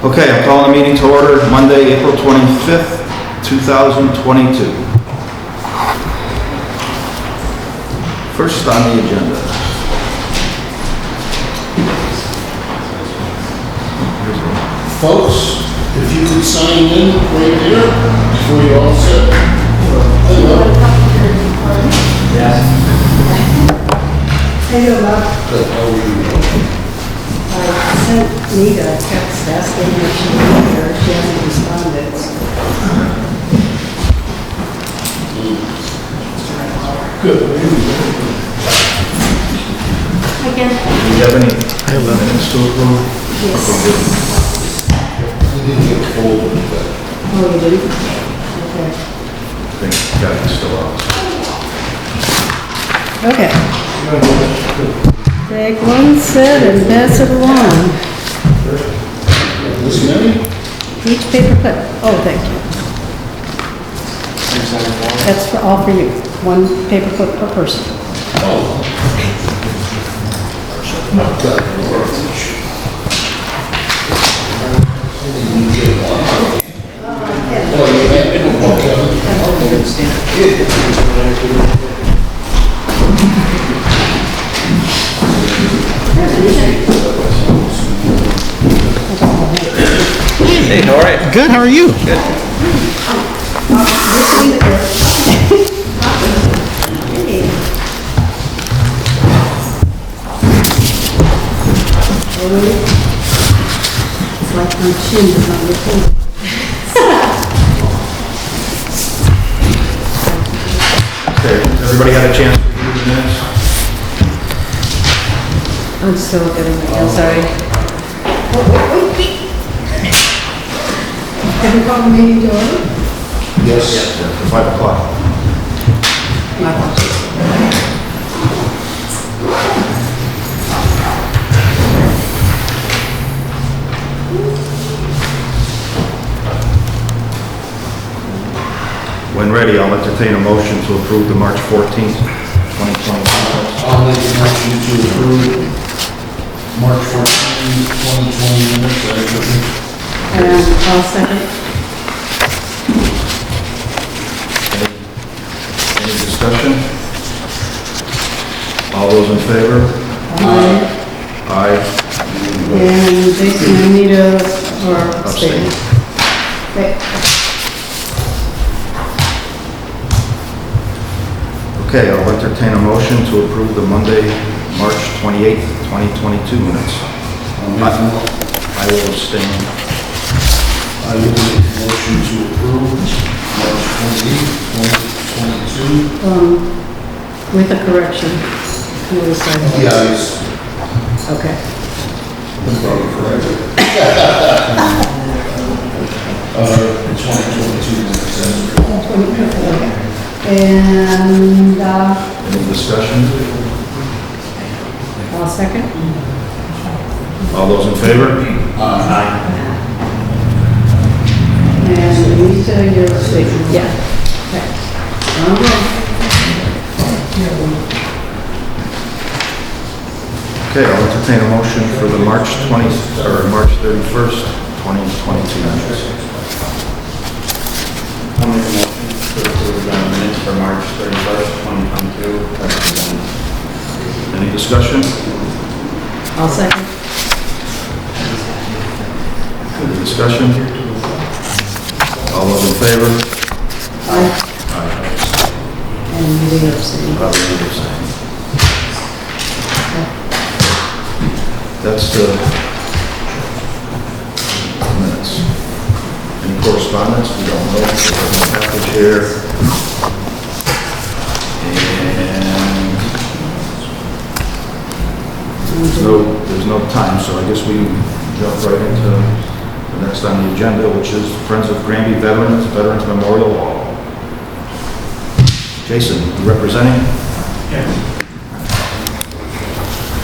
Okay, I'm calling the meeting to order Monday, April 25th, 2022. First on the agenda. Folks, if you could sign in right there before you all sit. Hello. Yes. Hey, Bob. Good, how are you? I sent Nita a text asking if she was here. She hasn't responded. Good. Again? Do you have any minutes to approve? Yes. You didn't get cold with that. Oh, you didn't? Okay. I think Gavin's still out. Okay. Take one set and pass it along. This many? Each paper clip. Oh, thank you. That's for all for you. One paper clip per person. Oh. Not that large. You get one. Oh, you had it? Hey, all right. Good, how are you? Good. It's like my chin is on your face. Okay, everybody had a chance to review the minutes? I'm still getting it. I'm sorry. Have you called the meeting to order? Yes. For 5 o'clock. My apologies. When ready, I'll entertain a motion to approve the March 14th, 2022. I'll make a motion to approve March 14, 2020 minutes as written. And I'll second. Any discussion? All those in favor? Aye. And Jason and Anita are Abstain. abstaining. Okay. Okay, I'll entertain a motion to approve the Monday, March 28th, 2022 minutes. I will abstain. I will make a motion to approve March 28, 2022. With a correction. Who was second? The ayes. Okay. Probably correct. 2022 minutes as written. And, Any discussion? I'll second. All those in favor? And Lisa, you're abstaining. Yeah. Okay. Okay, I'll entertain a motion for the March 20th, or March 31st, 2022 minutes. I'll make a motion to approve the minutes for March 31st, 2022. as presented. Any discussion? I'll second. Any discussion? All those in favor? Aye. Aye. And you're abstaining. I'll be abstaining. That's the minutes. Any correspondence? We don't know. There's a package here. And there's no time, so I guess we can jump right into the next on the agenda, which is Friends of Granby Veterans Memorial Wall. Jason, you representing?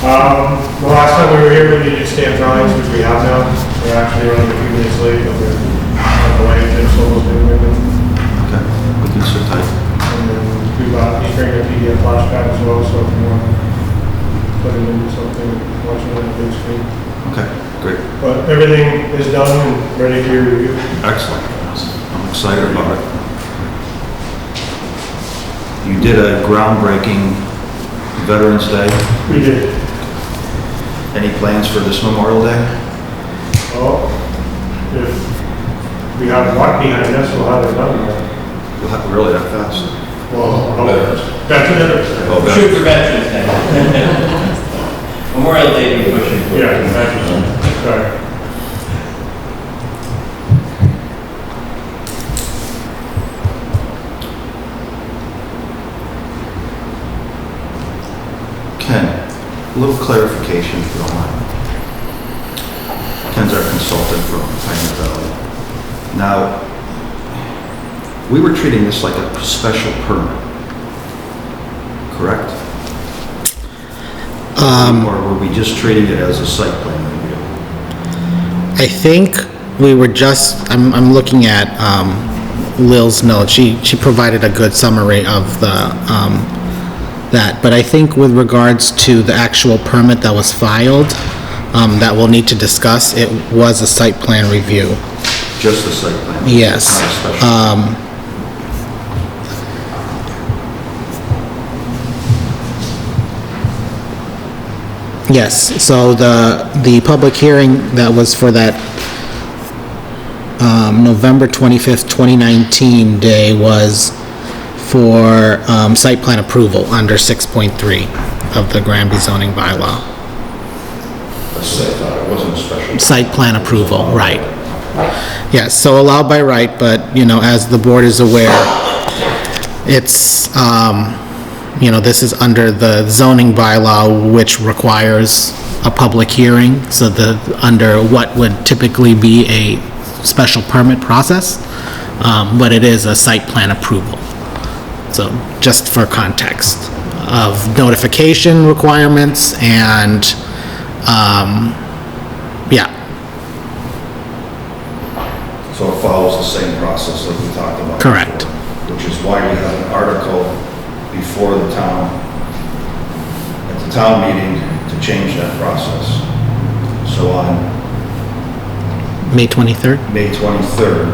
The last time we were here, we needed stamp drawings, which we have now. We're actually running a few minutes late, but we're on the way, and so we'll do it. Okay, we can sit tight. And then we got, he's bringing a PDF flashback as well, so if you want to put it into something, watch it on the big screen. Okay, great. But everything is done and ready for your review. Excellent. I'm excited about it. You did a groundbreaking Veterans Day. We did. Any plans for this Memorial Day? Well, if we have luck behind us, we'll have it done. You'll have really that fast? Well, that's another. Oh, Shoot for Veterans Day. Memorial Day, you're pushing for. Yeah, that's, sorry. Ken, a little clarification if you don't mind. Ken's our consultant from Pioneer Valley. Now, we were treating this like a special permit, correct? Or were we just treating it as a site plan review? I think we were just, I'm looking at Lil's note. She provided a good summary of the, that. But I think with regards to the actual permit that was filed, that we'll need to discuss, it was a site plan review. Just a site plan? Yes. Not a special. Yes, so the public hearing that was for that November 25th, 2019 day was for site plan approval under 6.3 of the Granby zoning bylaw. I thought it wasn't a special. Site plan approval, right. Yes, so allowed by right, but, you know, as the board is aware, it's, you know, this is under the zoning bylaw, which requires a public hearing, so under what would typically be a special permit process, but it is a site plan approval. So, just for context of notification requirements and, yeah. So it follows the same process that we talked about. Correct. Before, which is why we have an article before the town, at the town meeting, to change that process. So on May 23rd? May 23rd,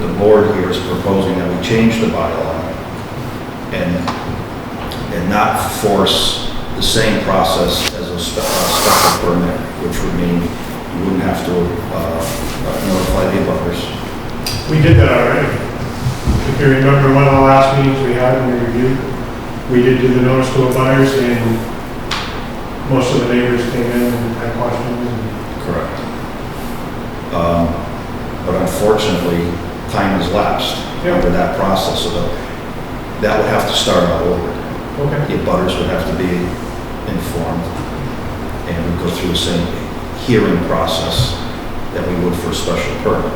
the board here is proposing that we change the bylaw and not force the same process as a special permit, which would mean you wouldn't have to notify the abutters. We did that already. If you remember one of the last meetings we had when we reviewed, we did do the notice to abutters and most of the neighbors came in and had questions. Correct. But unfortunately, time has lapsed under that process, so that would have to start all over. Okay. The abutters would have to be informed and would go through the same hearing process that we would for a special permit.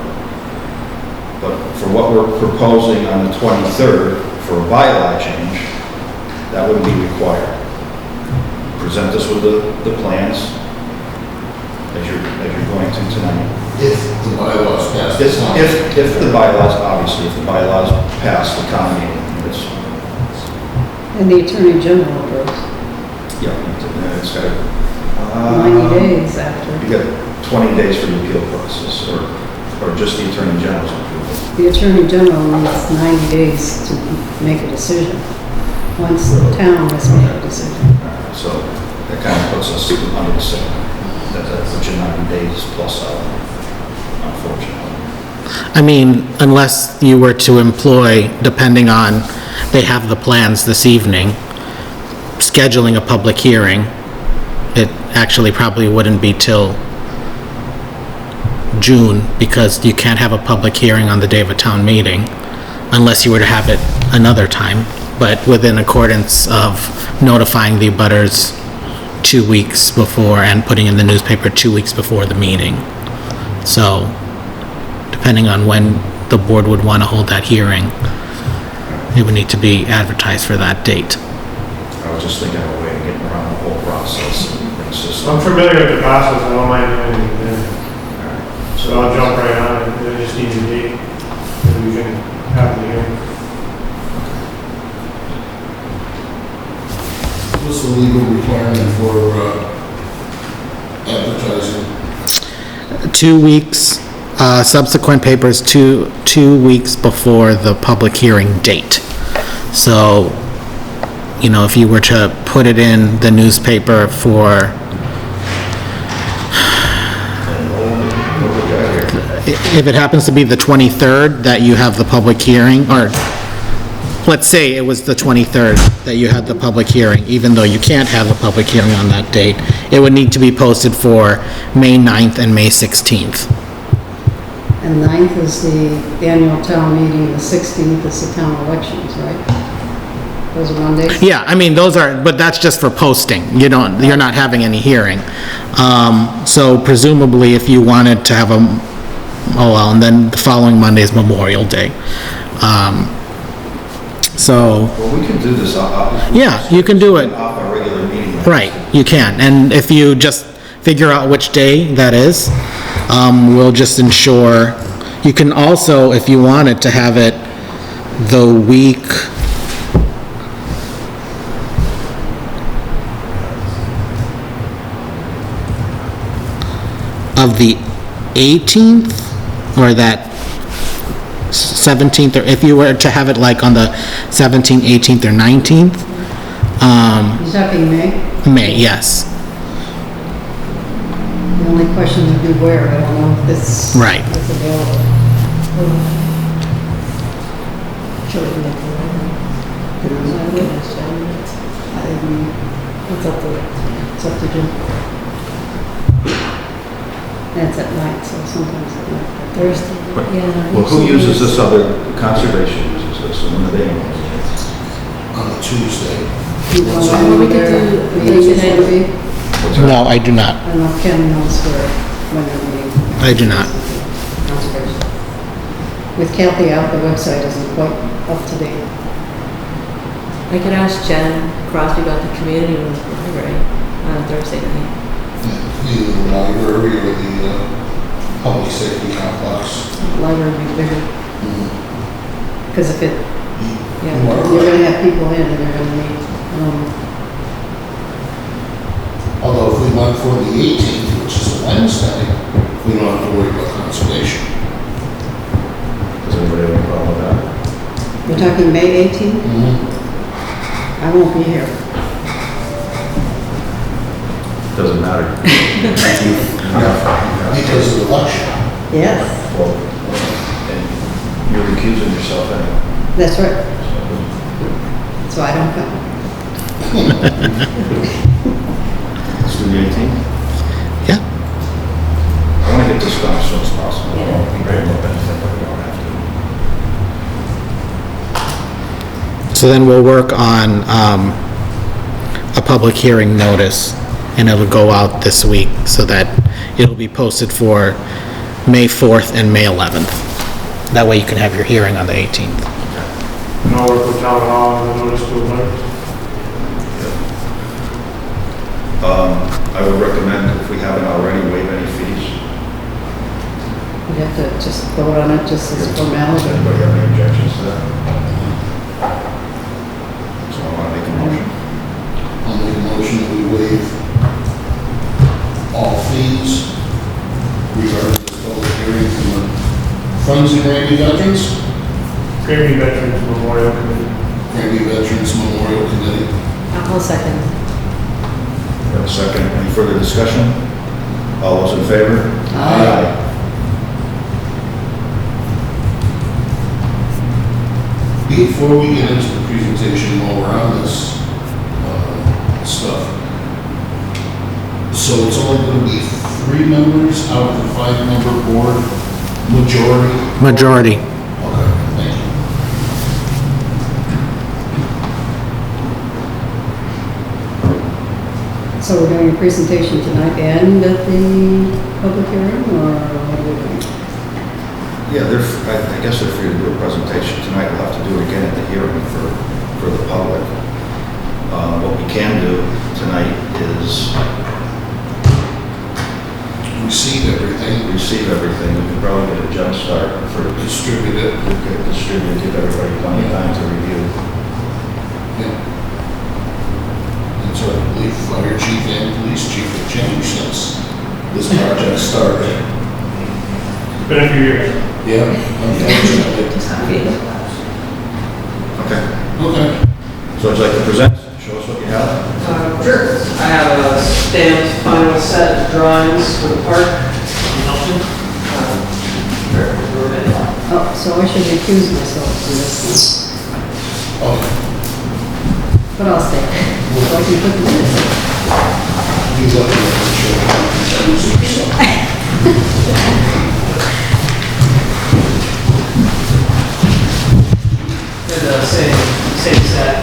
But for what we're proposing on the 23rd, for a bylaw change, that wouldn't be required. Present us with the plans as you're going to tonight. If the bylaws pass. If the bylaws, obviously, if the bylaws pass the town meeting, it's, And the Attorney General approves, yeah, it's got, 90 days after. you got 20 days for the appeal process, or just the Attorney General's approval. The Attorney General needs 90 days to make a decision, once the town has made a decision. So that kind of puts us under the same, that puts you 90 days plus out, unfortunately. I mean, unless you were to employ, depending on, they have the plans this evening, scheduling a public hearing, it actually probably wouldn't be till June, because you can't have a public hearing on the day of a town meeting unless you were to have it another time, but within accordance of notifying the abutters 2 weeks before and putting in the newspaper 2 weeks before the meeting. So, depending on when the board would want to hold that hearing, it would need to be advertised for that date. I was just thinking of a way of getting around the whole process. It's just, I'm familiar with the process, I don't mind doing anything. So I'll jump right on it, I just need a date, and we can have the hearing. What's the legal requirement for advertising? 2 weeks, subsequent papers, two weeks before the public hearing date. So, you know, if you were to put it in the newspaper for, if it happens to be the 23rd that you have the public hearing, or let's say it was the 23rd that you had the public hearing, even though you can't have a public hearing on that date, it would need to be posted for May 9th and May 16th. And 9th is the annual town meeting, the 16th is the town elections, right? Those are Mondays? Yeah, I mean, those are, but that's just for posting. You're not having any hearing. So presumably, if you wanted to have and then the following Monday is Memorial Day. So, Well, we can do this. yeah, you can do it. Off our regular meeting. Right, you can. And if you just figure out which day that is, we'll just ensure, you can also, if you wanted to have it the week of the 18th, or that 17th, or if you were to have it like on the 17th, 18th, or 19th, Is that being May? May, yes, The only question would be where, I don't know if this Right. is available. Sure, we can make it available. It's up to Jim. That's at night, so sometimes at night. Thursday, yeah. Well, who uses this other, conservation uses this, and when do they use it? On a Tuesday. Well, we could do, What's that? no, I do not, I don't know if Ken knows where, when they're meeting. I do not. Conservation. With Kathy out, the website isn't quite up to date. I could ask Jen Crosby about the community room library on Thursday night. Either the library or the public safety complex. Library would be bigger, because if it, yeah, Whatever. you're gonna have people in and they're gonna need, Although if we went for the 18th, which is a Wednesday, we don't have to worry about conservation. Does anybody have any problem with that? you're talking May 18th? I won't be here. Doesn't matter. Because of the election. Yes, Well, and you're recusing yourself anyway. that's right. So I don't come. Let's do the 18th. Yeah, I want to get this done as soon as possible. I don't think very much benefit, but we don't have to. so then we'll work on, a public hearing notice, and it'll go out this week, so that it'll be posted for May 4th and May 11th. That way you can have your hearing on the 18th. And I'll work with town hall on the notice to abut. I would recommend, if we haven't already, waive any fees. We have to just vote on it just as Does formality. anybody have any objections to that? So I want to make a motion. I'll make a motion that we waive all fees regarding this public hearing from the Friends of Granby Veterans, Granby Veterans Memorial Committee. Granby Veterans Memorial Committee. I'll second. We have a second. Any further discussion? All those in favor? Aye. Before we get into the presentation, while we're on this stuff, so it's only going to be 3 members out of the 5-member board, majority? Majority. Okay, thank you. So we're doing a presentation tonight and at the public hearing, or what are we doing? Yeah, I guess if you're to do a presentation tonight, we'll have to do it again at the hearing for the public. What we can do tonight is Receive everything, receive everything. We can probably get a jump start for distribute it. we could distribute, give everybody plenty of time to review. Yeah. That's what I believe fire chief and police chief have changed since this project started. It's been a few years. Yeah, unfortunately. Okay. Okay. So would you like to present? Show us what you have. Sure. I have a stamped final set of drawings for the park in Elton. Oh, so I should recuse myself from this Okay. one, but I'll stay. So I can put the minutes in. He's looking at the show. They're the same set.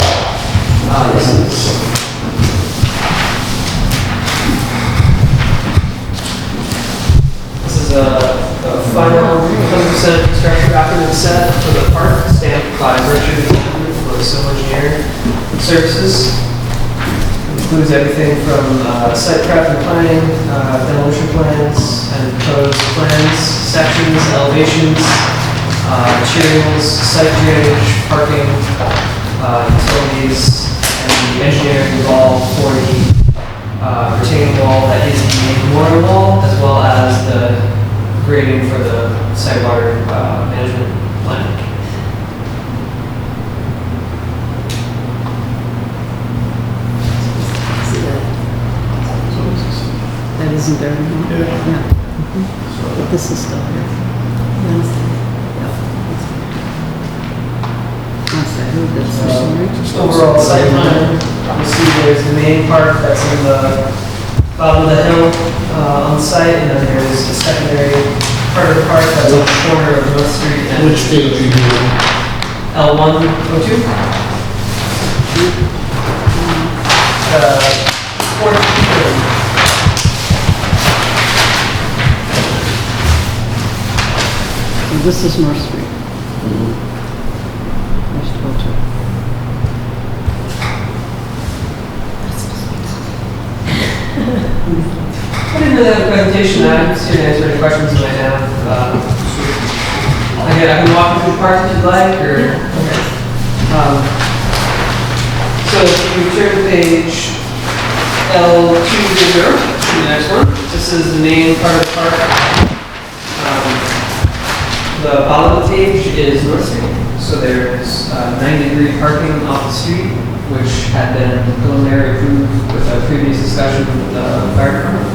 This is a final 100% construction document set for the park, stamped by Richard for civil engineering services. Includes everything from site prep and planning, demolition plans and proposed plans, sections, elevations, materials, site drainage, parking, utilities, and the engineering involved for the retaining wall that is the memorial wall, as well as the grading for the site water management plan. See that? That isn't there anymore? Yeah. Mhm. But this is still here. That's that, who did this, right? Overall site plan, you see there's the main part that's in the bottom of the hill on site, and then there's the secondary part of the park that's on the corner of North Street and Which page are you doing? L102. Fourth. So this is North Street. There's 12. I didn't really have a presentation. I'm just here to answer any questions you might have. Again, I can walk you through the park if you'd like, or... Okay. So if you turn to page L200, the next one, this is the main part of the park. The bottom of the page is North Street. So there's 90-degree parking off the street, which had been preliminary approved with a previous discussion with the fire department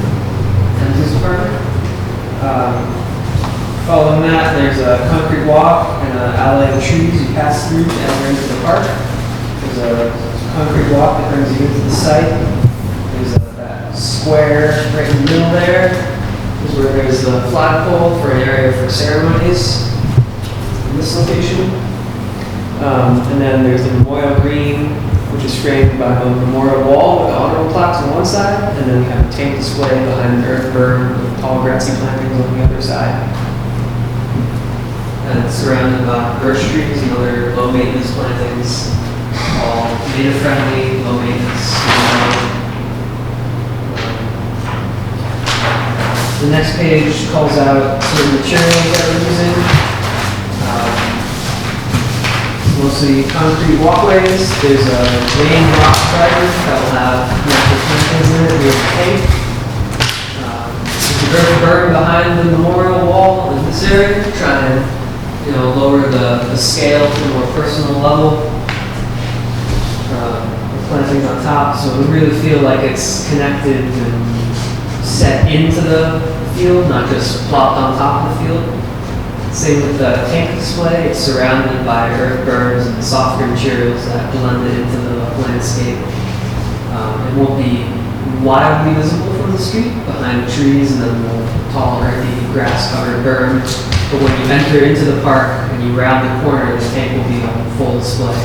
and police department. Following that, there's a concrete walk and an alley of trees you pass through to enter into the park. There's a concrete walk that brings you into the site. There's that square right in the middle there. This is where there's the flagpole for an area for ceremonies in this location. And then there's the memorial green, which is framed by a memorial wall with honorable plaques on one side, and then we have a tank display behind the earth berm with tall grassy plantings on the other side. And it's surrounded by birch trees and other low maintenance plantings, all native friendly, low maintenance. The next page calls out sort of materials that we're using. Mostly concrete walkways. There's a main rock driver that will have natural plantings in it. We have a tank. There's a dirt berm behind the memorial wall in this area, trying to lower the scale to a more personal level. The plantings on top, so we really feel like it's connected and set into the field, not just plopped on top of the field. Same with the tank display, it's surrounded by earth berms and softer materials that blend it into the landscape. It won't be wildly visible from the street behind the trees and then the tall, earthy, grass-covered berm. But when you enter into the park and you round the corner, the tank will be on full display.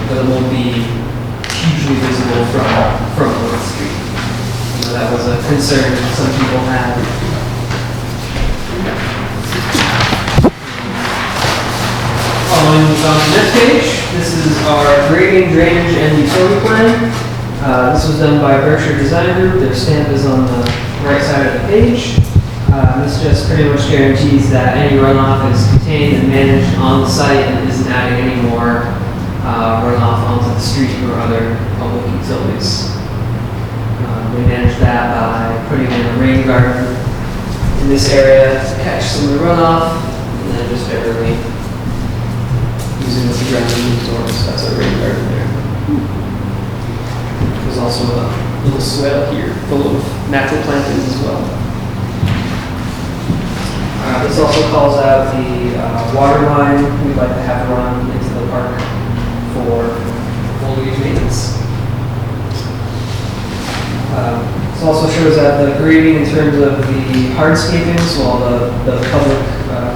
But it won't be hugely visible from North Street. That was a concern that some people had. Following on the next page, this is our grading, drainage, and utility plan. This was done by Berkshire Design Group. Their stamp is on the right side of the page. This just pretty much guarantees that any runoff is contained and managed on the site and isn't adding any more runoff onto the street or other public utilities. We manage that by putting in a rain garden in this area to catch some of the runoff, and then just barely using it as a ground resource. That's our rain garden there. There's also a little swale here full of natural plantings as well. This also calls out the water line we'd like to have run into the park for foliage maintenance. This also shows out the grading in terms of the hardscaping, so all the public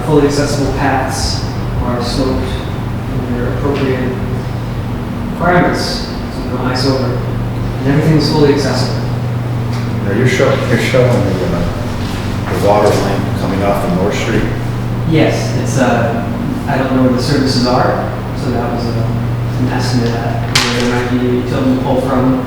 fully accessible paths are sloped under appropriate requirements, so no ice over, and everything's fully accessible. Now, you're showing the water line coming off of North Street. Yes, it's I don't know where the services are, so that was an estimate that there might be a utility pull from.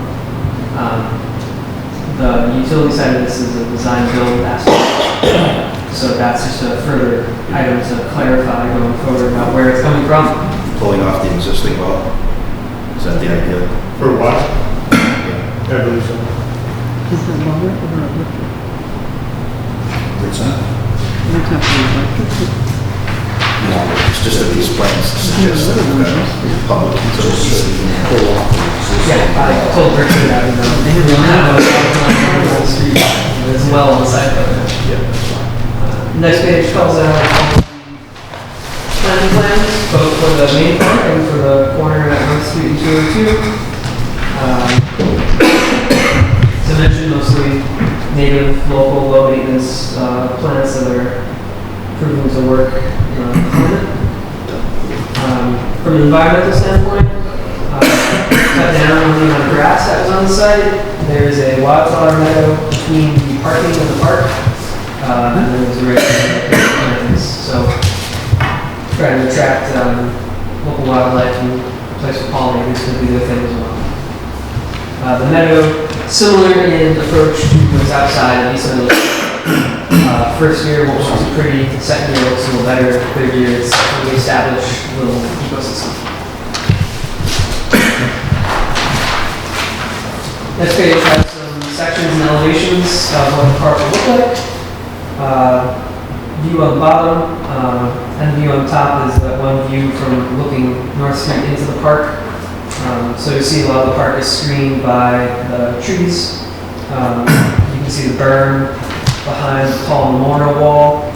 The utility side of this is a design build aspect, so that's just a further item to clarify going forward about where it's coming from. Pulling off the existing well. Is that the idea? For what? Yeah. I believe so. Is that water or electric? What's that? We're talking electric. No, it's just that these plans suggest that we've got public utilities that we can pull off the existing. Yeah, I told Richard that, you know, they don't have a street as well on the side of it. Yeah, that's fine. Next page calls out planning plans, both for the main park and for the corner at North Street and 202. To mention mostly native, local, low maintenance plants that are proven to work on the climate. From an environmental standpoint, cut down on the amount of grass that was on the site. There is a wildflower meadow between the parking and the park. And then there's a regular plantings. So trying to attract local wildlife and a place for pollinators to do their thing as well. The meadow, similar in approach to what's outside of East Village. First year looks pretty, second year looks a little better, third year it's a really established little ecosystem. Next page has some sections and elevations of what the park will look like. View on the bottom and view on top is that one view from looking North Street into the park. So you see a lot of the park is screened by the trees. You can see the berm behind the tall memorial wall.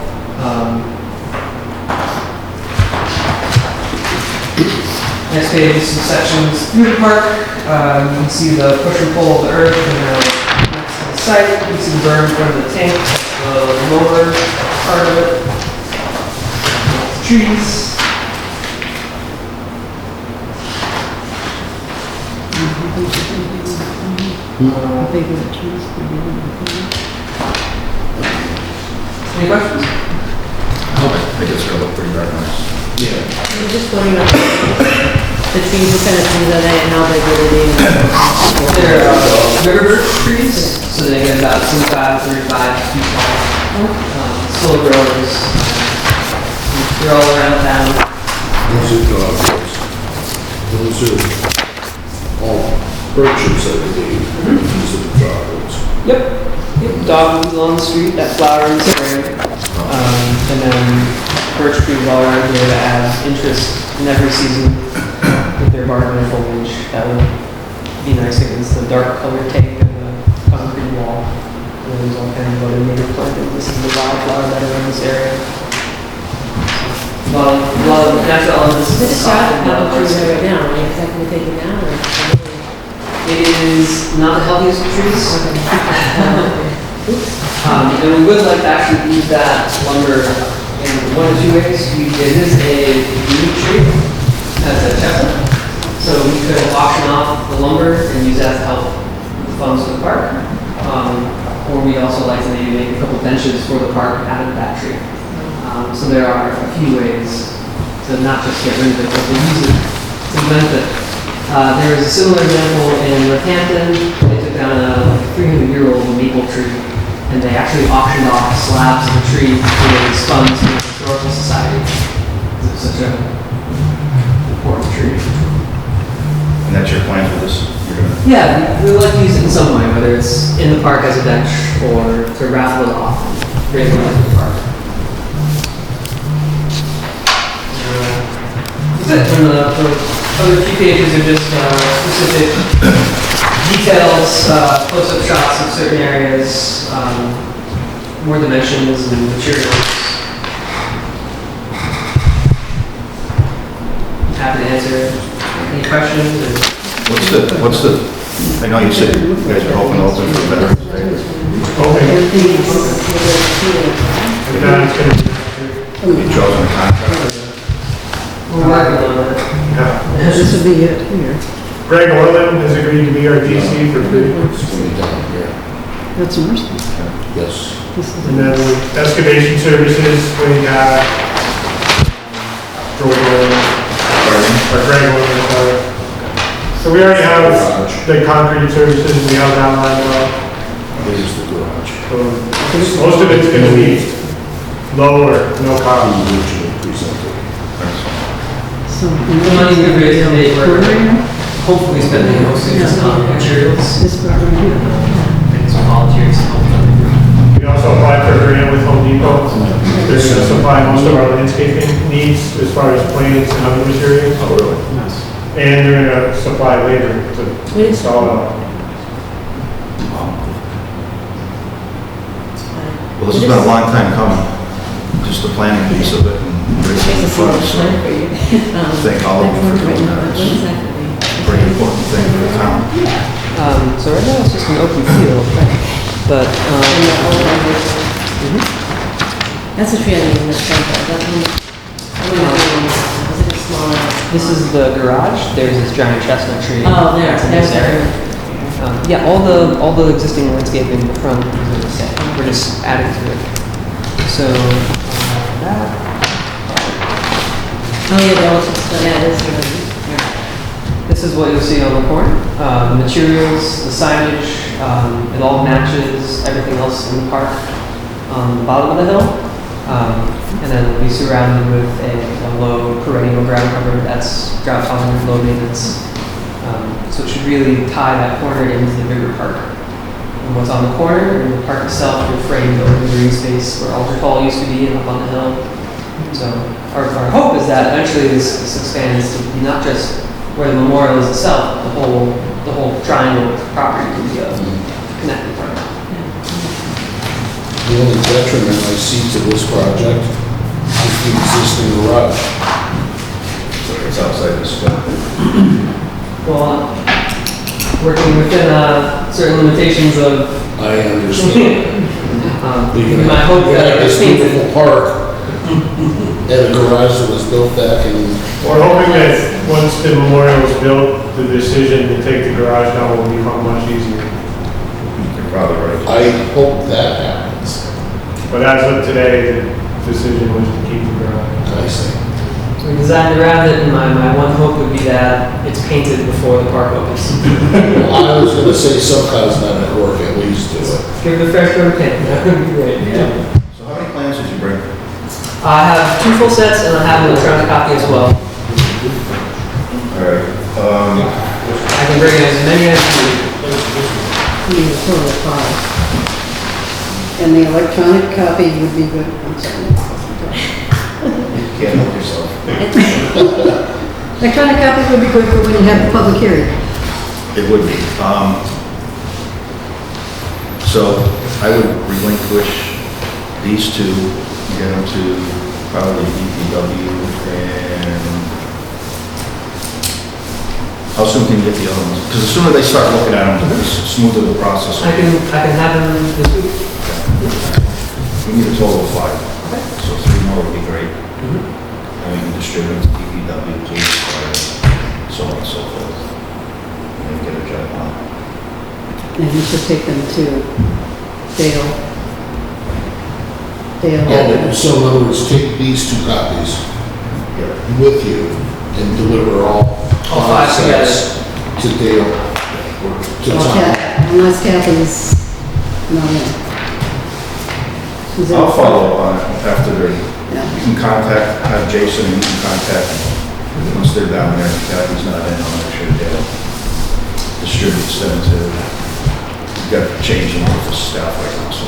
Next page is some sections through the park. You can see the push and pull of the earth and next to the site. You can see the berm in front of the tank, the lower part of it. Trees. Big of the trees. Any questions? I think it's gonna look pretty darn nice. Yeah. I'm just wondering about the trees, what kind of trees are they and how big are they? They're river trees, so they get about 25, 35 feet tall. Slow growers. They're all around town. Those are all birches, I believe. These are the dogwoods. Yep. Dogwoods along the street that flower in the spring. And then birch trees all around here that have interest in every season with their bark and foliage. That would be nice against the dark colored tank and the concrete wall. And there's all kinds of other native plantings. This is the wildflower that are in this area. A lot of natural elements. Is it shot how the trees are right now? Are they exactly taken down or? It is not the healthiest of trees. And we would like to actually use that lumber in one of two ways. It is a unique tree as a chestnut, so we could auction off the lumber and use that to help with the funds for the park. Or we also like to maybe make a couple benches for the park out of that tree. So there are a few ways to not just get rid of it, but to use it to benefit. There is a similar example in Northampton. They took down a 300-year-old maple tree, and they actually auctioned off slabs of the tree to raise funds for the Historical Society. It's such an important tree. And that's your plans with this? You're gonna, Yeah, we would like to use it in some way, whether it's in the park as a bench or to raffle it off and raise money for the park. That's it. And the other few pages are just specific details, close-up shots of certain areas, more dimensions and materials. Happy to answer any questions or... what's the, I know you said you guys are hoping to open for Veterans Day. Okay. Everything is And then it's gonna You chosen a contractor? We're working on it. yeah. This would be it here. Greg Orland has agreed to be our GC for free. It's going down here. That's Marston. Yes. This is And then excavation services, we got George Orland, or Greg Orland, sorry. So we already have the concrete services, we have that lined up. This is the garage. So most of it's gonna be low or no cost. Originally presented. So. The money we raised today, we're hopefully spending mostly just on materials. This part right here. And some volunteers to help them. We also applied for a grant with Home Depot. They're gonna supply most of our landscaping needs as far as plants and other materials. Oh, really? And they're gonna supply labor to install it all. Well, this has been a long time coming, just the planning piece of it and raising the funds. So thank all of you for doing that. It's a pretty important thing for the town. So right now it's just an open field, but, That's a tree I need in this front, that's one. Was it smaller? this is the garage, there's this giant chestnut tree. Oh, there, That's in there's this area. there. Yeah, all the existing landscaping in the front is in the set, we're just adding to it. So, that, Oh, yeah, that was, yeah, it is, yeah. this is what you'll see on the corner. The materials, the signage, it all matches everything else in the park on the bottom of the hill. And then it'll be surrounded with a low perennial ground cover that's drought tolerant, low maintenance. So it should really tie that corner into the bigger park. And what's on the corner and the park itself will frame the open green space where Alter Hall used to be and up on the hill. So our hope is that eventually this expands to be not just where the memorial is itself, the whole triangle of property to be a connected park. The only detriment I see to this project is the existing garage. So it's outside the scope. Well, working within certain limitations of, I understand. my hope You that have this it's painted. beautiful park and a garage that was built back in, We're hoping that once the memorial is built, the decision to take the garage down will become much easier. You're probably right. I hope that happens. But as of today, the decision was to keep the garage. I see. We designed around it, and my one hope would be that it's painted before the park opens. Well, I was gonna say some cars not at work, at least do it. Give it a fresh coat of paint, that would be great. So how many plans did you bring? I have 2 full sets, and I have an electronic copy as well. All right. I can bring as many as you need. Need a total of 5. And the electronic copy would be good. I'm sorry. You can't help yourself. Electronic copy would be good for when you have the public hearing. It would be. So I would relinquish these two, get them to probably DPW, and how soon can you get the other ones? Because the sooner they start looking at them, the smoother the process I will be. can have them this week. We need a total of 5, so 3 more would be great. And we can distribute to DPW, police, fire, so on and so forth. And get a job on. And you should take them to Dale. Yeah, so in other words, take these 2 copies with you and deliver all All 5 sets to Dale or to Tom. Unless Kathy's not in. She's in. I'll follow up on it after they're, Yeah. you can have Jason and you can contact them. Once they're down there, if Kathy's not in, I'll make sure Dale distributes them to, you've got changing office staff right now, so.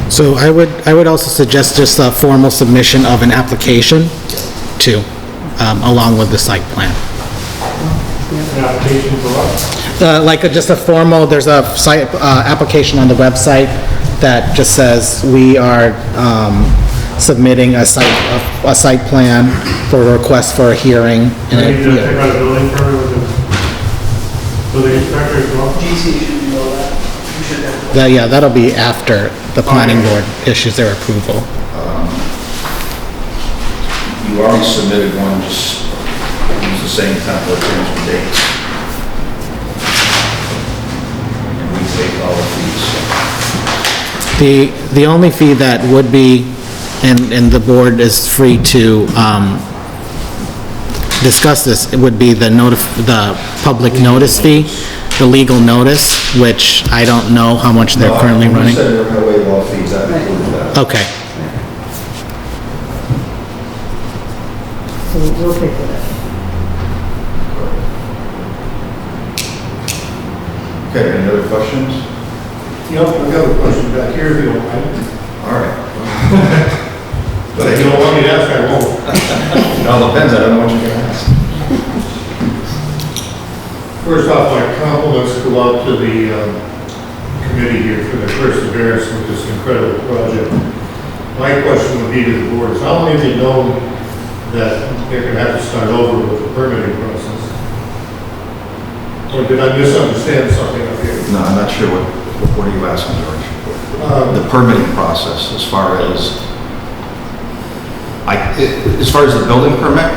So I would also suggest just a formal submission of an application too, along with the site plan. An application for what? Just a formal, there's a site, application on the website that just says we are, submitting a site plan for a request for a hearing. I need to check out a building permit with the building inspector as well. GC should know that. You should have. Yeah, that'll be after the planning board issues their approval. You already submitted one, just use the same template, change the dates. And we take all the fees. The only fee that would be, and the board is free to, discuss this, it would be the public notice fee, the legal notice, which I don't know how much they're currently When running. you said we're gonna waive all fees, that includes that. Okay, So we'll pay for that. Okay, any other questions? Yep, I've got a question back here, if you don't mind. All right. But if you don't want me to ask, I won't. It all depends, I don't know what you're gonna ask. First off, my compliments go out to the committee here for their perseverance with this incredible project. My question would be to the board, is how long have you known that they're gonna have to start over with the permitting process? Or did I misunderstand something up here? No, I'm not sure what are you asking, George? The permitting process, as far as the building permit,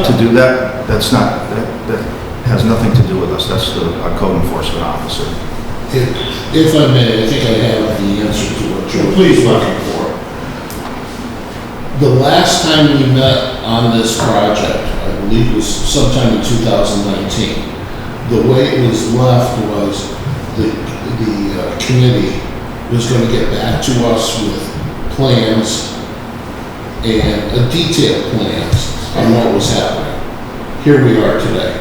to do that, that's not, that has nothing to do with us, that's the code enforcement officer. If I may, I think I have the answer to what you're looking for. The last time we met on this project, I believe was sometime in 2019, the way it was left was the committee was going to get back to us with plans and a detailed plans on what was happening. Here we are today.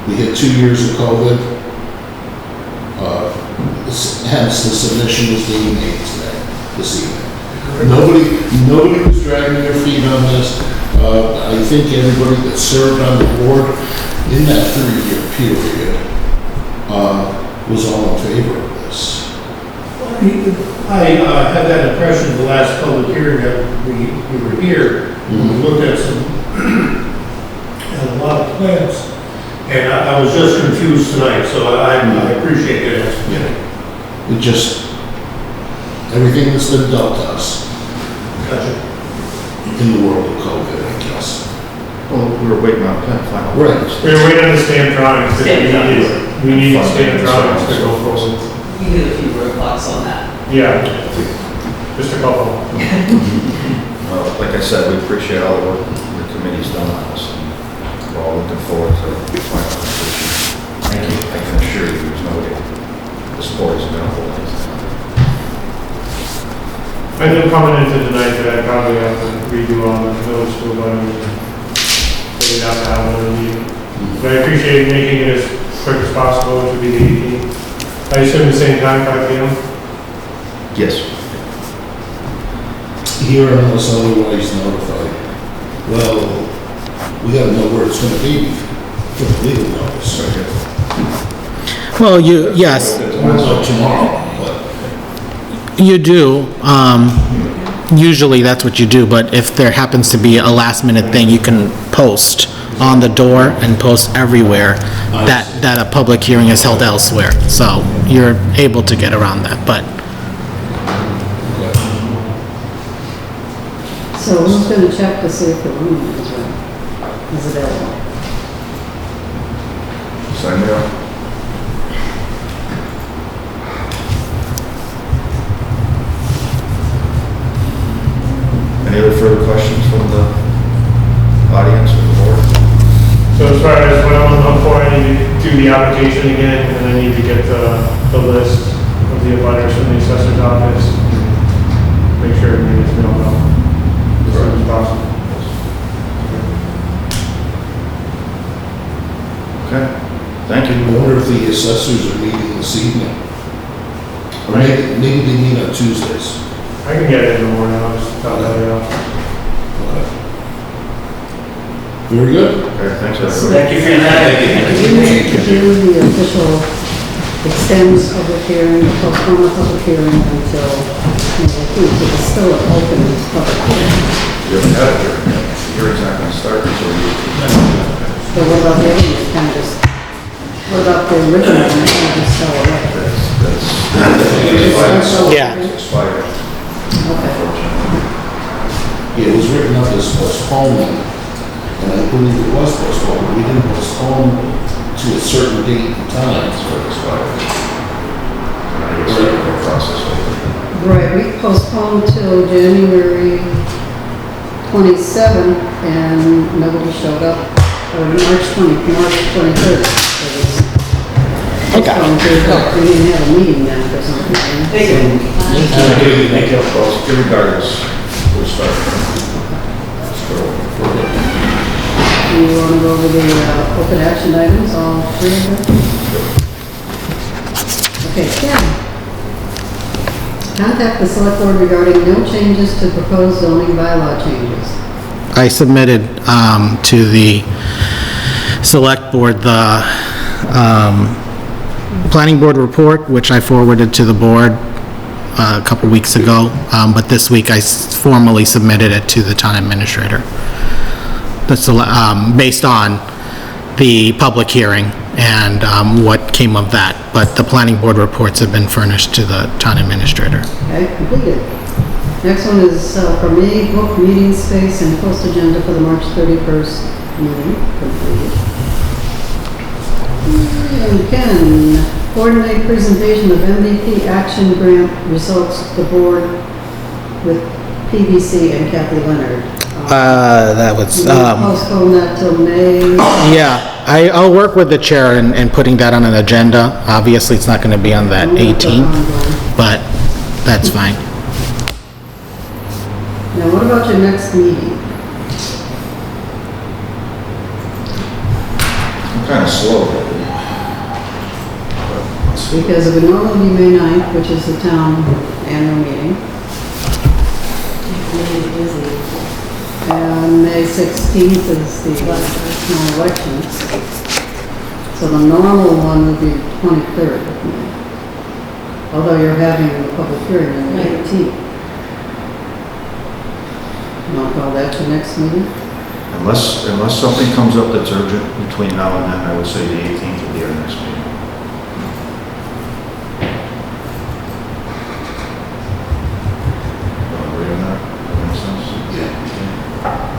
We had 2 years of COVID. Hence the submission is being made today, this evening. Nobody was dragging their feet on this. I think everybody that served on the board in that 3-year period was all in favor of this. I had that impression the last public hearing that we were here. We looked at at a lot of plans. And I was just confused tonight, so I appreciate that explanation. It just, everything that's been dealt to us. Gotcha. In the world of COVID, I guess. Well, we were waiting on final. Right. We were waiting on the stamp drawings, we need stamp drawings to go forward. We did a few roadblocks on that. Yeah, just a couple. Well, like I said, we appreciate all the work the committee's done on this. We're all looking forward to final completion. Thank you. I can assure you, there's no way this board is going to hold it. I knew coming into tonight that I'd probably have to redo all the notes to about it. Maybe not to have another meeting. But I appreciate making it as quick as possible, which would be the 18th. I assume the same time, 5 p.m.? Yes. Here unless otherwise notified. Well, we gotta know where it's gonna be for the legal notice. well, yes, Well, not tomorrow, but you do, usually that's what you do, but if there happens to be a last minute thing, you can post on the door and post everywhere that a public hearing is held elsewhere, so you're able to get around that, but So who's going to check to see if the room is available? Sign me up. Any other further questions from the audience or the board? So as far as what I'm looking for, I need to do the application again, and I need to get the list of the abutters from the assessor's office. Make sure everything is mailed out as soon as possible. Okay. Thank you. I wonder if the assessors are meeting this evening. Or maybe they meet on Tuesdays. I can get it in the morning, I'll just tell you. Okay. Very good. Okay, thanks, everybody. Thank you for your time. Do you need to do the official extend public hearing, postpone the public hearing until, it's still an open public hearing. You haven't had a hearing yet. The hearing's not gonna start until you. So what about the other one, it's kind of just, what about the original one, that you just sell away? That's Yeah. expired, Okay. unfortunately. It was written up as postponement, and I believe it was postponed. We didn't postpone to a certain date and time. It's already expired. I guess the process over. Right, we postponed till January 27th, and nobody showed up, or March 23rd. It was postponed to- We didn't have a meeting then for something. Thank you. Well, regardless, we'll start. Let's go. Do you want to go over the open action items, all three of them? Okay, Ken. Contact the select board regarding no changes to proposed zoning bylaw changes. I submitted to the select board the planning board report, which I forwarded to the board a couple weeks ago, but this week I formally submitted it to the town administrator. That's based on the public hearing and what came of that, but the planning board reports have been furnished to the town administrator. Okay, completed. Next one is for me, book meeting space and post agenda for the March 31st meeting, completed. And Ken, coordinate presentation of MVP action grant results to the board with PBC and Kathy Leonard. That was, Postpone that till May. yeah, I'll work with the chair in putting that on an agenda. Obviously, it's not going to be on that 18th, but that's fine. Now, what about your next meeting? I'm kind of slow lately. But let's see. Because it would normally be May 9th, which is the town annual meeting, and May 16th is the national elections. So the normal one would be 23rd of May, although you're having the public hearing on the 18th. You want to call that your next meeting? Unless something comes up that's urgent between now and then, I would say the 18th will be our next meeting. Agree on that? That makes sense? Yeah.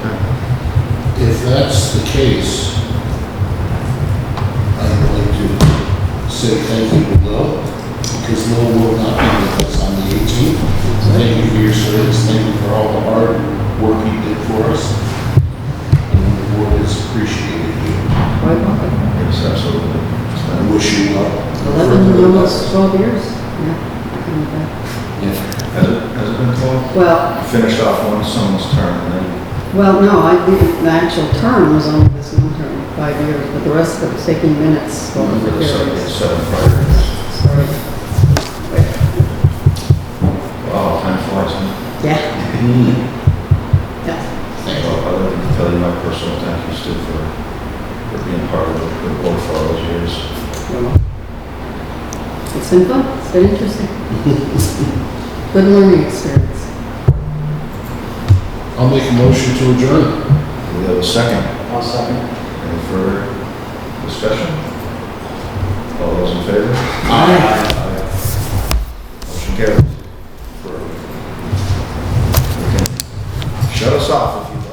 Okay. If that's the case, I'd like to say thank you to Will, because Will will not be with us on the 18th. So thank you for your service, thank you for all the hard work you did for us. And the board has appreciated you. Right, okay. Yes, absolutely. It's I been- wish you luck. 11, almost 12 years? Yeah. I can do that. Yeah. Has it been 12? Well, You finished off one someone's term, and then well, no, the actual term was only this one term, 5 years, but the rest of it was taking minutes for one the for the hearings. seven prior years. Sorry. Wow, time flies, huh? Yeah, Mm. yeah. Well, I'd like to tell you my personal thank yous too for being part of the board for all those years. Well, it's been fun, it's been interesting. Good learning experience. I'll make a motion to adjourn. Do we have a second? I'll second. Any further discussion? All those in favor? Aye. Motion carries. You can shut us off if you'd like.